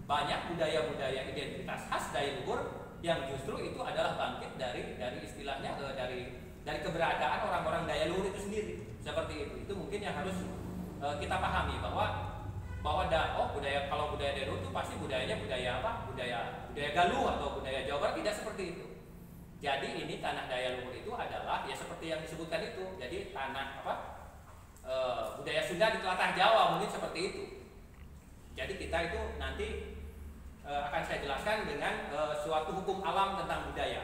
banyak budaya-budaya identitas khas Daya Luhur yang justru itu adalah bangkit dari istilahnya dari keberadaan orang-orang Daya Luhur itu sendiri. Seperti itu. Itu mungkin yang harus kita pahami bahwa budaya, kalau budaya Daya Luhur itu pasti budayanya budaya apa? Budaya Galuh atau budaya Jawa Barat, tidak seperti itu. Jadi ini tanah Daya Luhur itu adalah ya seperti yang disebutkan itu. Jadi tanah apa? Budaya Sunda di tlatah Jawa, mungkin seperti itu. Jadi kita itu nanti akan saya jelaskan dengan suatu hukum alam tentang budaya.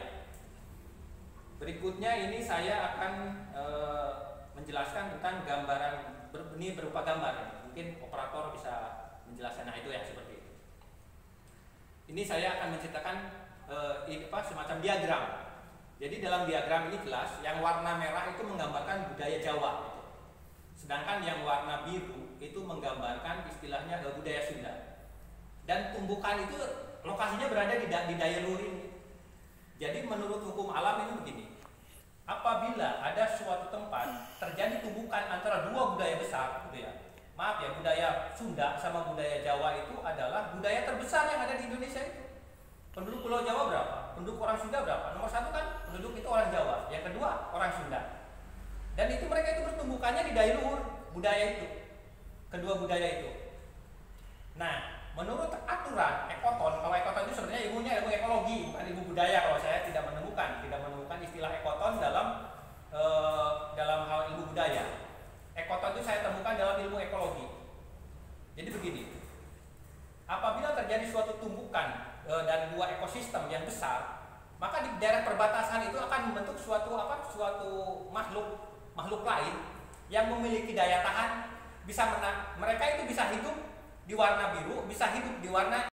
Berikutnya ini saya akan menjelaskan tentang gambaran, ini berupa gambar. Mungkin operator bisa menjelaskan. Nah itu ya, seperti itu. Ini saya akan menceritakan semacam diagram. Jadi dalam diagram ini jelas, yang warna merah itu menggambarkan budaya Jawa, gitu. Sedangkan yang warna biru itu menggambarkan istilahnya budaya Sunda. Dan tumbukan itu lokasinya berada di Daya Luhur ini. Jadi menurut hukum alam ini begini. Apabila ada suatu tempat terjadi tumbukan antara dua budaya besar, gitu ya. Maaf ya, budaya Sunda sama budaya Jawa itu adalah budaya terbesar yang ada di Indonesia itu. Penduduk Pulau Jawa berapa? Penduduk orang Sunda berapa? Nomor satu kan penduduk itu orang Jawa, yang kedua orang Sunda. Dan itu mereka itu bertumbukannya di Daya Luhur, budaya itu. Kedua budaya itu. Nah, menurut aturan ekoton, kalau ekoton itu sebenarnya ilmunya ilmu ekologi, bukan ilmu budaya. Kalau saya tidak menemukan istilah ekoton dalam hal ilmu budaya. Ekoton itu saya temukan dalam ilmu ekologi. Jadi begini, apabila terjadi suatu tumbukan dan dua ekosistem yang besar, maka di daerah perbatasan itu akan membentuk suatu makhluk lain yang memiliki daya tahan, mereka itu bisa hidup di warna biru, bisa hidup di warna